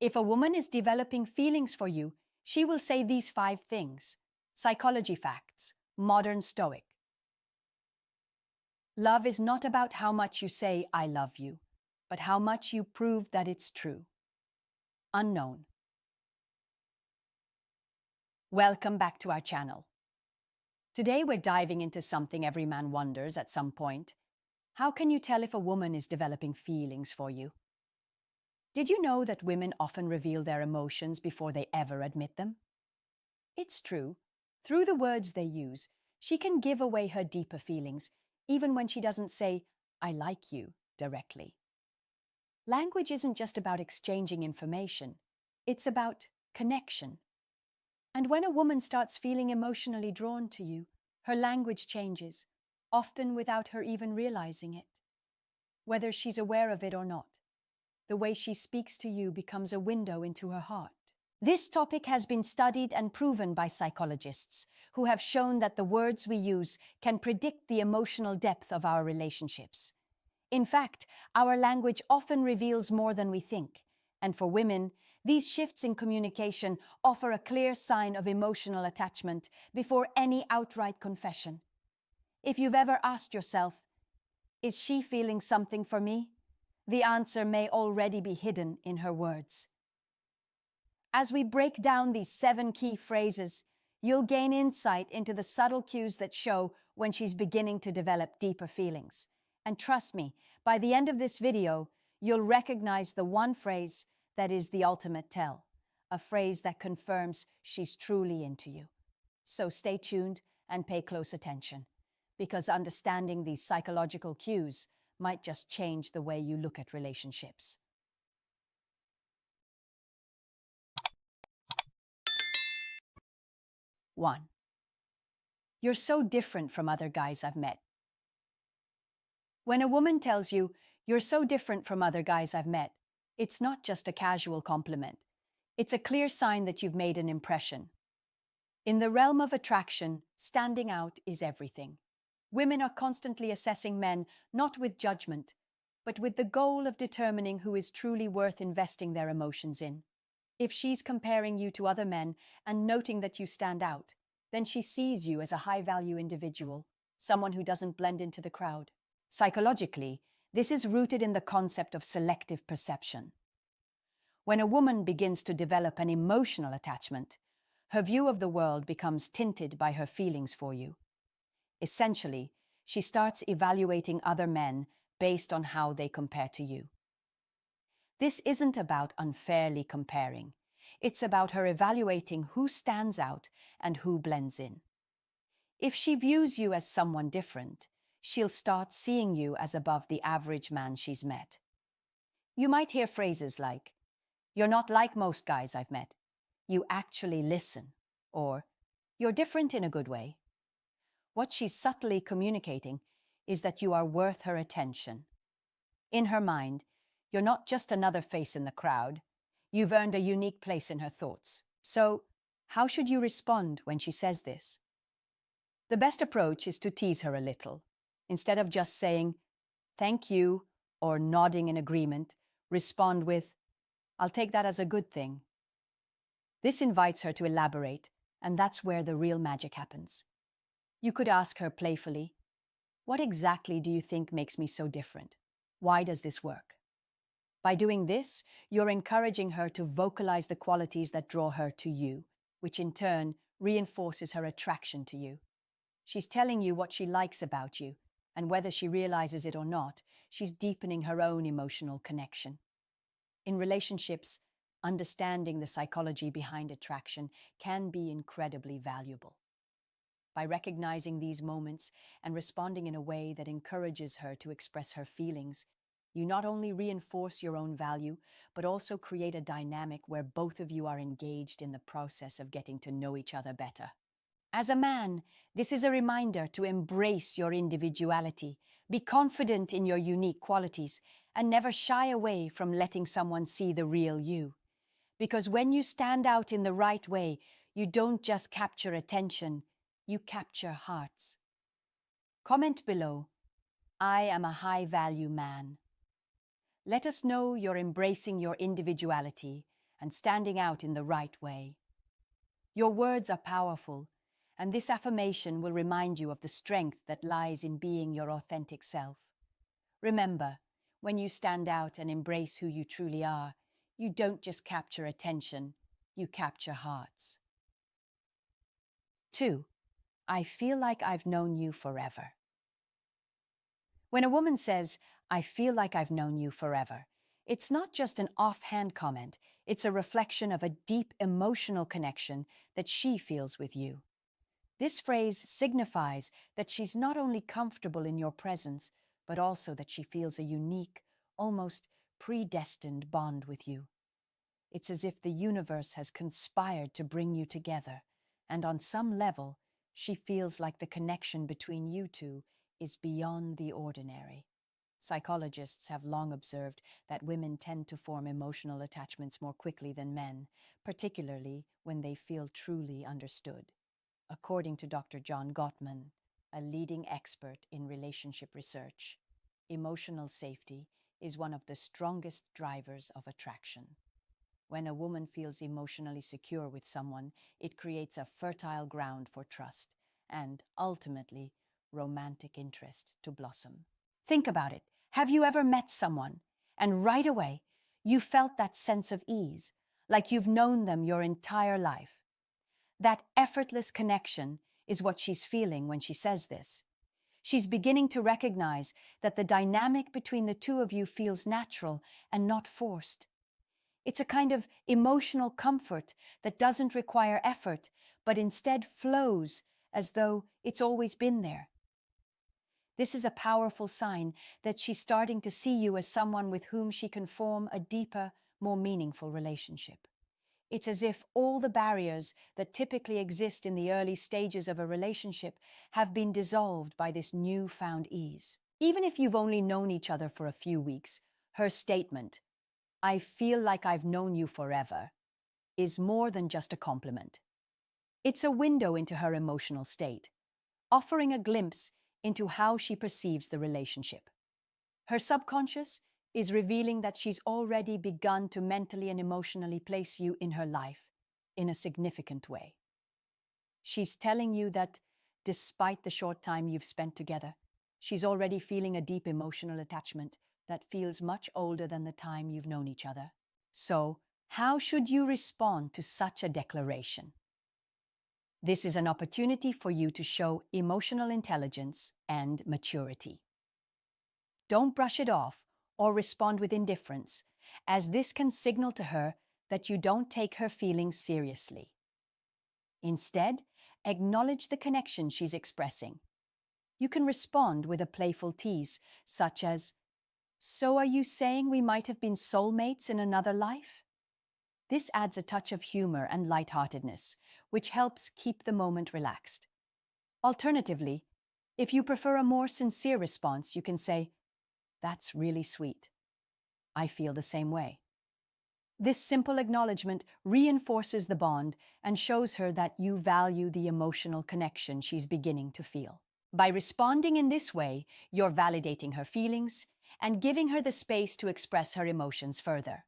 If a woman is developing feelings for you, she will say these 5 things. Psychology facts. Modern Stoic. Love is not about how much you say, "I love you," but how much you prove that it's true. Unknown. Welcome back to our channel. Today we're diving into something every man wonders at some point. How can you tell if a woman is developing feelings for you? Did you know that women often reveal their emotions before they ever admit them? It's true. Through the words they use, she can give away her deeper feelings, even when she doesn't say, "I like you," directly. Language isn't just about exchanging information. It's about connection. And when a woman starts feeling emotionally drawn to you, her language changes, often without her even realizing it. Whether she's aware of it or not, the way she speaks to you becomes a window into her heart. This topic has been studied and proven by psychologists who have shown that the words we use can predict the emotional depth of our relationships. In fact, our language often reveals more than we think, and for women, these shifts in communication offer a clear sign of emotional attachment before any outright confession. If you've ever asked yourself, "Is she feeling something for me?" the answer may already be hidden in her words. As we break down these 7 key phrases, you'll gain insight into the subtle cues that show when she's beginning to develop deeper feelings. And trust me, by the end of this video, you'll recognize the one phrase that is the ultimate tell, a phrase that confirms she's truly into you. So stay tuned and pay close attention, because understanding these psychological cues might just change the way you look at relationships. 1. You're so different from other guys I've met. When a woman tells you, "You're so different from other guys I've met," it's not just a casual compliment. It's a clear sign that you've made an impression. In the realm of attraction, standing out is everything. Women are constantly assessing men not with judgment, but with the goal of determining who is truly worth investing their emotions in. If she's comparing you to other men and noting that you stand out, then she sees you as a high-value individual, someone who doesn't blend into the crowd. Psychologically, this is rooted in the concept of selective perception. When a woman begins to develop an emotional attachment, her view of the world becomes tinted by her feelings for you. Essentially, she starts evaluating other men based on how they compare to you. This isn't about unfairly comparing. It's about her evaluating who stands out and who blends in. If she views you as someone different, she'll start seeing you as above the average man she's met. You might hear phrases like, "You're not like most guys I've met. You actually listen," or "You're different in a good way." What she's subtly communicating is that you are worth her attention. In her mind, you're not just another face in the crowd. You've earned a unique place in her thoughts. So, how should you respond when she says this? The best approach is to tease her a little. Instead of just saying, "Thank you," or nodding in agreement, respond with, "I'll take that as a good thing." This invites her to elaborate, and that's where the real magic happens. You could ask her playfully, "What exactly do you think makes me so different? Why does this work?" By doing this, you're encouraging her to vocalize the qualities that draw her to you, which in turn reinforces her attraction to you. She's telling you what she likes about you, and whether she realizes it or not, she's deepening her own emotional connection. In relationships, understanding the psychology behind attraction can be incredibly valuable. By recognizing these moments and responding in a way that encourages her to express her feelings, you not only reinforce your own value, but also create a dynamic where both of you are engaged in the process of getting to know each other better. As a man, this is a reminder to embrace your individuality, be confident in your unique qualities, and never shy away from letting someone see the real you. Because when you stand out in the right way, you don't just capture attention, you capture hearts. Comment below, "I am a high-value man." Let us know you're embracing your individuality and standing out in the right way. Your words are powerful, and this affirmation will remind you of the strength that lies in being your authentic self. Remember, when you stand out and embrace who you truly are, you don't just capture attention, you capture hearts. 2. I feel like I've known you forever. When a woman says, I feel like I've known you forever, it's not just an offhand comment, it's a reflection of a deep emotional connection that she feels with you. This phrase signifies that she's not only comfortable in your presence, but also that she feels a unique, almost predestined bond with you. It's as if the universe has conspired to bring you together, and on some level, she feels like the connection between you two is beyond the ordinary. Psychologists have long observed that women tend to form emotional attachments more quickly than men, particularly when they feel truly understood. According to Dr. John Gottman, a leading expert in relationship research, emotional safety is one of the strongest drivers of attraction. When a woman feels emotionally secure with someone, it creates a fertile ground for trust and, ultimately, romantic interest to blossom. Think about it. Have you ever met someone and right away you felt that sense of ease, like you've known them your entire life? That effortless connection is what she's feeling when she says this. She's beginning to recognize that the dynamic between the two of you feels natural and not forced. It's a kind of emotional comfort that doesn't require effort, but instead flows as though it's always been there. This is a powerful sign that she's starting to see you as someone with whom she can form a deeper, more meaningful relationship. It's as if all the barriers that typically exist in the early stages of a relationship have been dissolved by this newfound ease. Even if you've only known each other for a few weeks, her statement, I feel like I've known you forever, is more than just a compliment. It's a window into her emotional state, offering a glimpse into how she perceives the relationship. Her subconscious is revealing that she's already begun to mentally and emotionally place you in her life in a significant way. She's telling you that, despite the short time you've spent together, she's already feeling a deep emotional attachment that feels much older than the time you've known each other. So, how should you respond to such a declaration? This is an opportunity for you to show emotional intelligence and maturity. Don't brush it off or respond with indifference, as this can signal to her that you don't take her feelings seriously. Instead, acknowledge the connection she's expressing. You can respond with a playful tease, such as, so are you saying we might have been soulmates in another life? This adds a touch of humor and lightheartedness, which helps keep the moment relaxed. Alternatively, if you prefer a more sincere response, you can say, that's really sweet. I feel the same way. This simple acknowledgement reinforces the bond and shows her that you value the emotional connection she's beginning to feel. By responding in this way, you're validating her feelings and giving her the space to express her emotions further.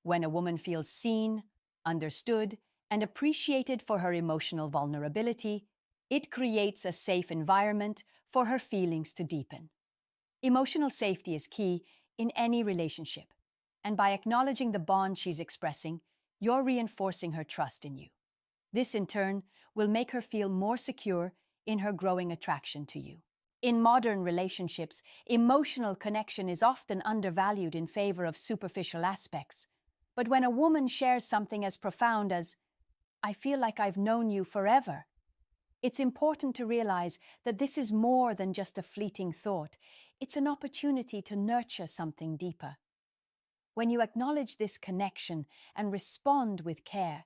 When a woman feels seen, understood, and appreciated for her emotional vulnerability, it creates a safe environment for her feelings to deepen. Emotional safety is key in any relationship, and by acknowledging the bond she's expressing, you're reinforcing her trust in you. This, in turn, will make her feel more secure in her growing attraction to you. In modern relationships, emotional connection is often undervalued in favor of superficial aspects. But when a woman shares something as profound as, I feel like I've known you forever, it's important to realize that this is more than just a fleeting thought. It's an opportunity to nurture something deeper. When you acknowledge this connection and respond with care,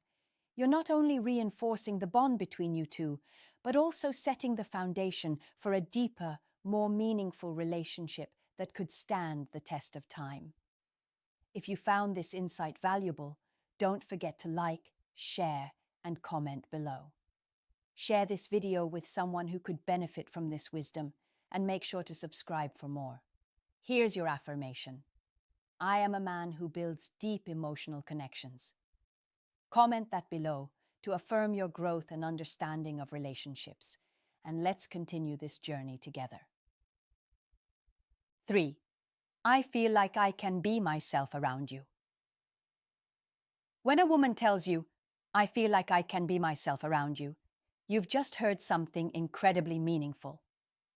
you're not only reinforcing the bond between you two, but also setting the foundation for a deeper, more meaningful relationship that could stand the test of time. If you found this insight valuable, don't forget to like, share, and comment below. Share this video with someone who could benefit from this wisdom, and make sure to subscribe for more. Here's your affirmation. I am a man who builds deep emotional connections. Comment that below to affirm your growth and understanding of relationships, and let's continue this journey together. 3. I feel like I can be myself around you. When a woman tells you, I feel like I can be myself around you, you've just heard something incredibly meaningful.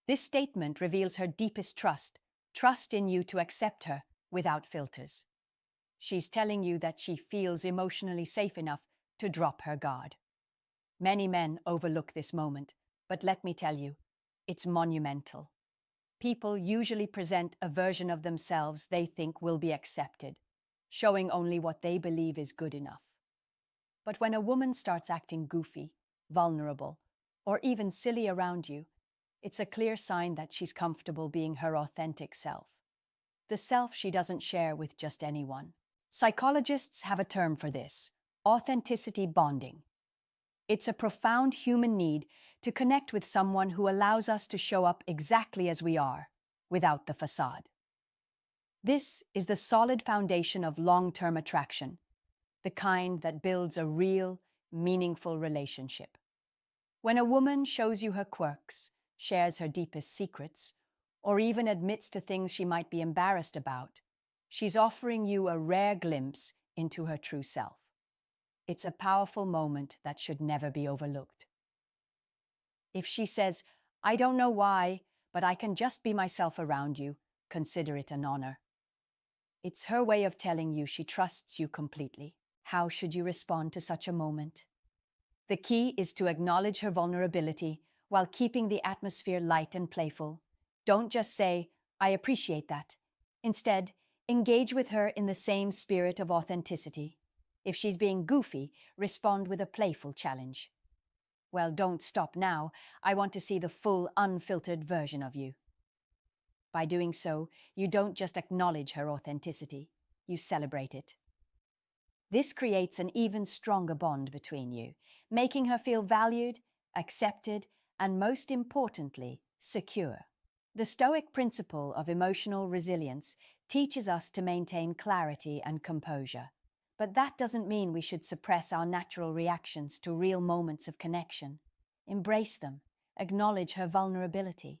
This statement reveals her deepest trust in you to accept her without filters. She's telling you that she feels emotionally safe enough to drop her guard. Many men overlook this moment, but let me tell you, it's monumental. People usually present a version of themselves they think will be accepted, showing only what they believe is good enough. But when a woman starts acting goofy, vulnerable, or even silly around you, it's a clear sign that she's comfortable being her authentic self. The self she doesn't share with just anyone. Psychologists have a term for this: authenticity bonding. It's a profound human need to connect with someone who allows us to show up exactly as we are, without the facade. This is the solid foundation of long-term attraction, the kind that builds a real, meaningful relationship. When a woman shows you her quirks, shares her deepest secrets, or even admits to things she might be embarrassed about, she's offering you a rare glimpse into her true self. It's a powerful moment that should never be overlooked. If she says, I don't know why, but I can just be myself around you, consider it an honor. It's her way of telling you she trusts you completely. How should you respond to such a moment? The key is to acknowledge her vulnerability while keeping the atmosphere light and playful. Don't just say, I appreciate that. Instead, engage with her in the same spirit of authenticity. If she's being goofy, respond with a playful challenge. Well, don't stop now. I want to see the full, unfiltered version of you. By doing so, you don't just acknowledge her authenticity, you celebrate it. This creates an even stronger bond between you, making her feel valued, accepted, and most importantly, secure. The Stoic principle of emotional resilience teaches us to maintain clarity and composure. But that doesn't mean we should suppress our natural reactions to real moments of connection. Embrace them, acknowledge her vulnerability.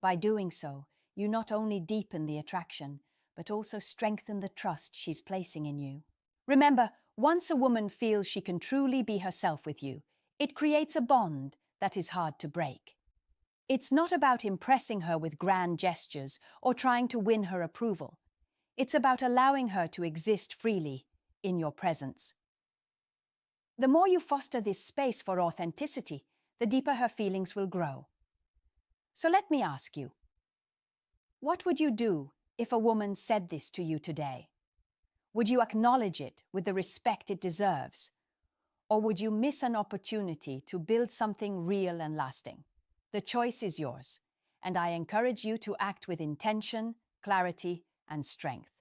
By doing so, you not only deepen the attraction, but also strengthen the trust she's placing in you. Remember, once a woman feels she can truly be herself with you, it creates a bond that is hard to break. It's not about impressing her with grand gestures or trying to win her approval. It's about allowing her to exist freely in your presence. The more you foster this space for authenticity, the deeper her feelings will grow. So let me ask you, what would you do if a woman said this to you today? Would you acknowledge it with the respect it deserves? Or would you miss an opportunity to build something real and lasting? The choice is yours, and I encourage you to act with intention, clarity, and strength.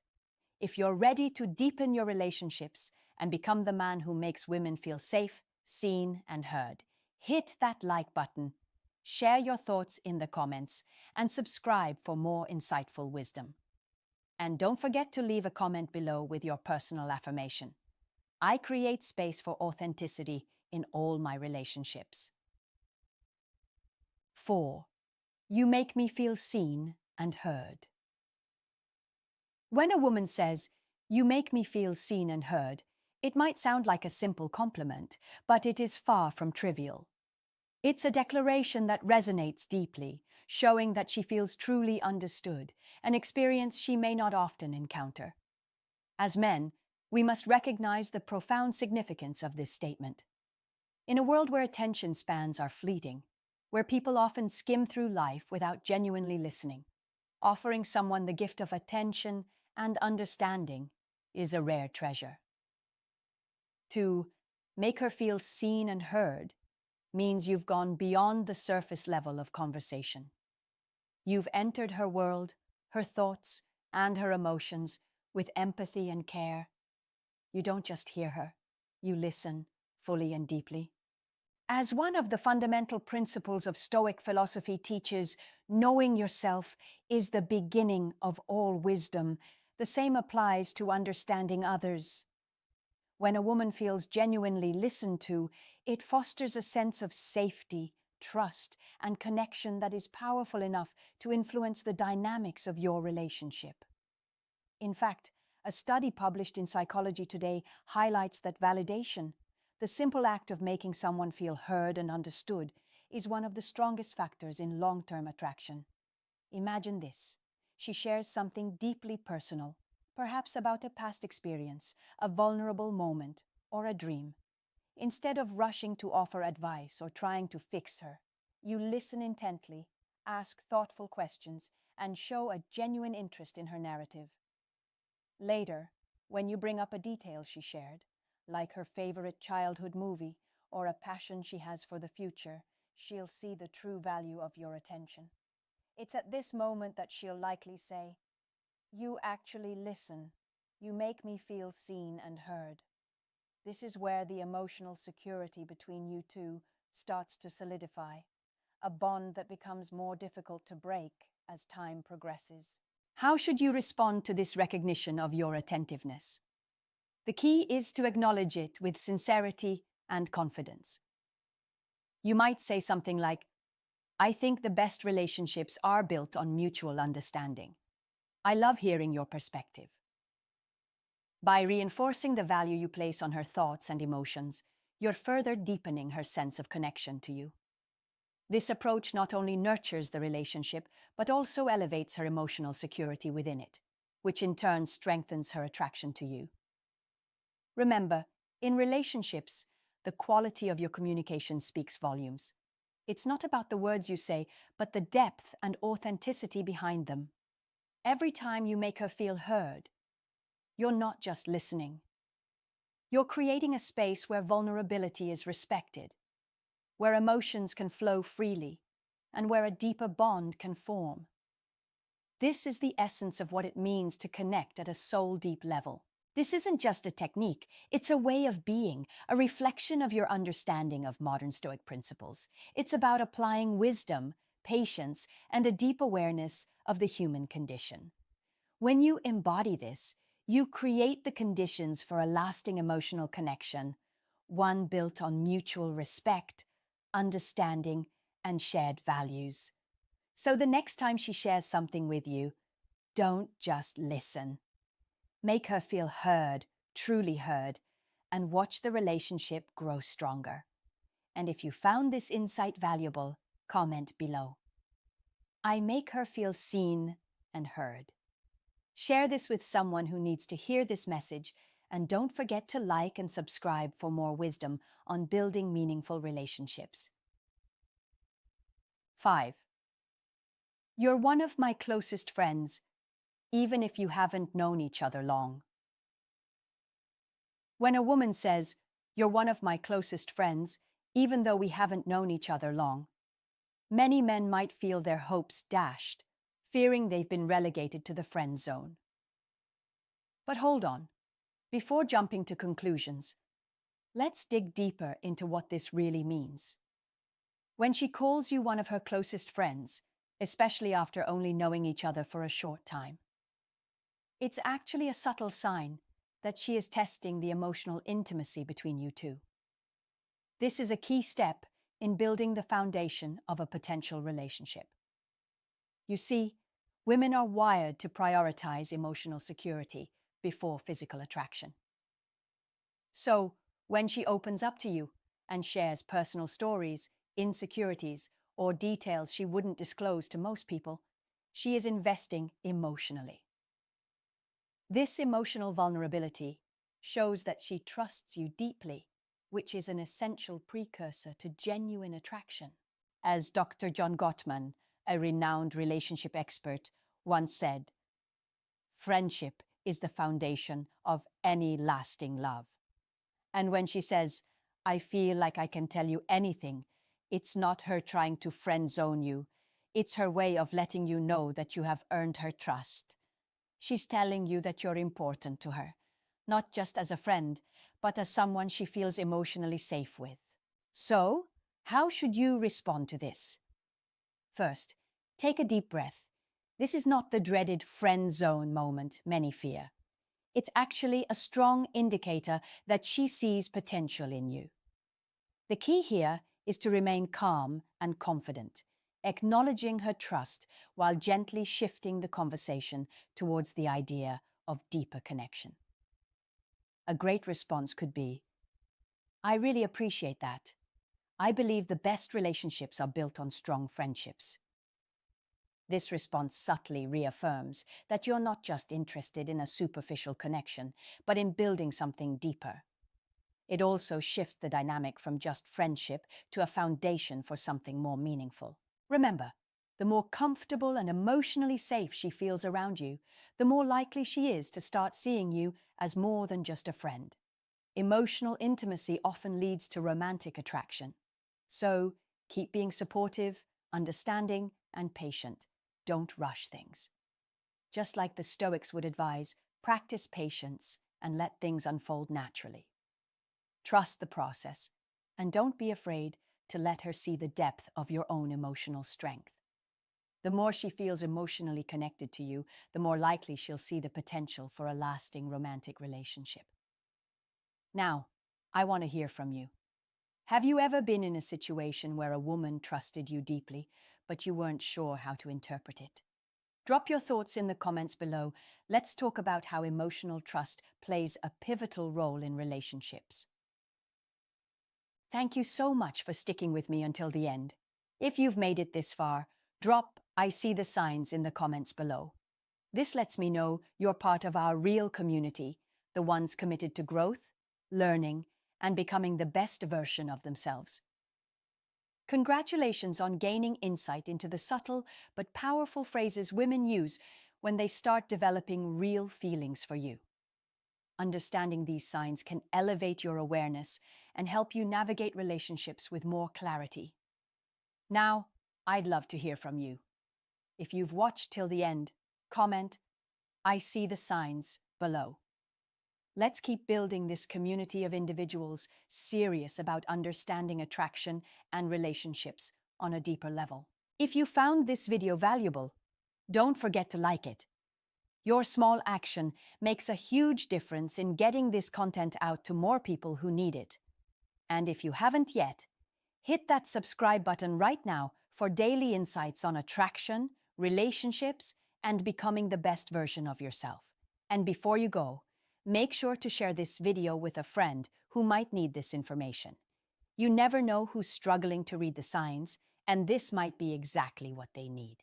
If you're ready to deepen your relationships and become the man who makes women feel safe, seen, and heard, hit that like button, share your thoughts in the comments, and subscribe for more insightful wisdom. And don't forget to leave a comment below with your personal affirmation. I create space for authenticity in all my relationships. 4. You make me feel seen and heard. When a woman says, you make me feel seen and heard, it might sound like a simple compliment, but it is far from trivial. It's a declaration that resonates deeply, showing that she feels truly understood, an experience she may not often encounter. As men, we must recognize the profound significance of this statement. In a world where attention spans are fleeting, where people often skim through life without genuinely listening, offering someone the gift of attention and understanding is a rare treasure. To make her feel seen and heard means you've gone beyond the surface level of conversation. You've entered her world, her thoughts, and her emotions with empathy and care. You don't just hear her, you listen fully and deeply. As one of the fundamental principles of Stoic philosophy teaches, knowing yourself is the beginning of all wisdom. The same applies to understanding others. When a woman feels genuinely listened to, it fosters a sense of safety, trust, and connection that is powerful enough to influence the dynamics of your relationship. In fact, a study published in Psychology Today highlights that validation, the simple act of making someone feel heard and understood, is one of the strongest factors in long-term attraction. Imagine this. She shares something deeply personal, perhaps about a past experience, a vulnerable moment, or a dream. Instead of rushing to offer advice or trying to fix her, you listen intently, ask thoughtful questions, and show a genuine interest in her narrative. Later, when you bring up a detail she shared, like her favorite childhood movie or a passion she has for the future, she'll see the true value of your attention. It's at this moment that she'll likely say, "You actually listen. You make me feel seen and heard." This is where the emotional security between you two starts to solidify, a bond that becomes more difficult to break as time progresses. How should you respond to this recognition of your attentiveness? The key is to acknowledge it with sincerity and confidence. You might say something like, "I think the best relationships are built on mutual understanding. I love hearing your perspective." By reinforcing the value you place on her thoughts and emotions, you're further deepening her sense of connection to you. This approach not only nurtures the relationship, but also elevates her emotional security within it, which in turn strengthens her attraction to you. Remember, in relationships, the quality of your communication speaks volumes. It's not about the words you say, but the depth and authenticity behind them. Every time you make her feel heard, you're not just listening. You're creating a space where vulnerability is respected, where emotions can flow freely, and where a deeper bond can form. This is the essence of what it means to connect at a soul-deep level. This isn't just a technique, it's a way of being, a reflection of your understanding of modern Stoic principles. It's about applying wisdom, patience, and a deep awareness of the human condition. When you embody this, you create the conditions for a lasting emotional connection, one built on mutual respect, understanding, and shared values. So the next time she shares something with you, don't just listen. Make her feel heard, truly heard, and watch the relationship grow stronger. And if you found this insight valuable, comment below. I make her feel seen and heard. Share this with someone who needs to hear this message, and don't forget to like and subscribe for more wisdom on building meaningful relationships. 5. You're one of my closest friends, even if you haven't known each other long. When a woman says, "You're one of my closest friends, even though we haven't known each other long," many men might feel their hopes dashed, fearing they've been relegated to the friend zone. But hold on. Before jumping to conclusions, let's dig deeper into what this really means. When she calls you one of her closest friends, especially after only knowing each other for a short time, it's actually a subtle sign that she is testing the emotional intimacy between you two. This is a key step in building the foundation of a potential relationship. You see, women are wired to prioritize emotional security before physical attraction. So, when she opens up to you and shares personal stories, insecurities, or details she wouldn't disclose to most people, she is investing emotionally. This emotional vulnerability shows that she trusts you deeply, which is an essential precursor to genuine attraction. As Dr. John Gottman, a renowned relationship expert, once said, "Friendship is the foundation of any lasting love." And when she says, "I feel like I can tell you anything," it's not her trying to friend zone you. It's her way of letting you know that you have earned her trust. She's telling you that you're important to her, not just as a friend, but as someone she feels emotionally safe with. So, how should you respond to this? First, take a deep breath. This is not the dreaded friend zone moment many fear. It's actually a strong indicator that she sees potential in you. The key here is to remain calm and confident, acknowledging her trust while gently shifting the conversation towards the idea of deeper connection. A great response could be, "I really appreciate that. I believe the best relationships are built on strong friendships." This response subtly reaffirms that you're not just interested in a superficial connection, but in building something deeper. It also shifts the dynamic from just friendship to a foundation for something more meaningful. Remember, the more comfortable and emotionally safe she feels around you, the more likely she is to start seeing you as more than just a friend. Emotional intimacy often leads to romantic attraction. So, keep being supportive, understanding, and patient. Don't rush things. Just like the Stoics would advise, practice patience and let things unfold naturally. Trust the process, and don't be afraid to let her see the depth of your own emotional strength. The more she feels emotionally connected to you, the more likely she'll see the potential for a lasting romantic relationship. Now, I want to hear from you. Have you ever been in a situation where a woman trusted you deeply, but you weren't sure how to interpret it? Drop your thoughts in the comments below. Let's talk about how emotional trust plays a pivotal role in relationships. Thank you so much for sticking with me until the end. If you've made it this far, drop "I see the signs" in the comments below. This lets me know you're part of our real community, the ones committed to growth, learning, and becoming the best version of themselves. Congratulations on gaining insight into the subtle but powerful phrases women use when they start developing real feelings for you. Understanding these signs can elevate your awareness and help you navigate relationships with more clarity. Now, I'd love to hear from you. If you've watched till the end, comment "I see the signs" below. Let's keep building this community of individuals serious about understanding attraction and relationships on a deeper level. If you found this video valuable, don't forget to like it. Your small action makes a huge difference in getting this content out to more people who need it. And if you haven't yet, hit that subscribe button right now for daily insights on attraction, relationships, and becoming the best version of yourself. And before you go, make sure to share this video with a friend who might need this information. You never know who's struggling to read the signs, and this might be exactly what they need.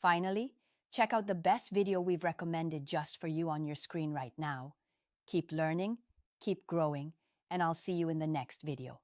Finally, check out the best video we've recommended just for you on your screen right now. Keep learning, keep growing, and I'll see you in the next video.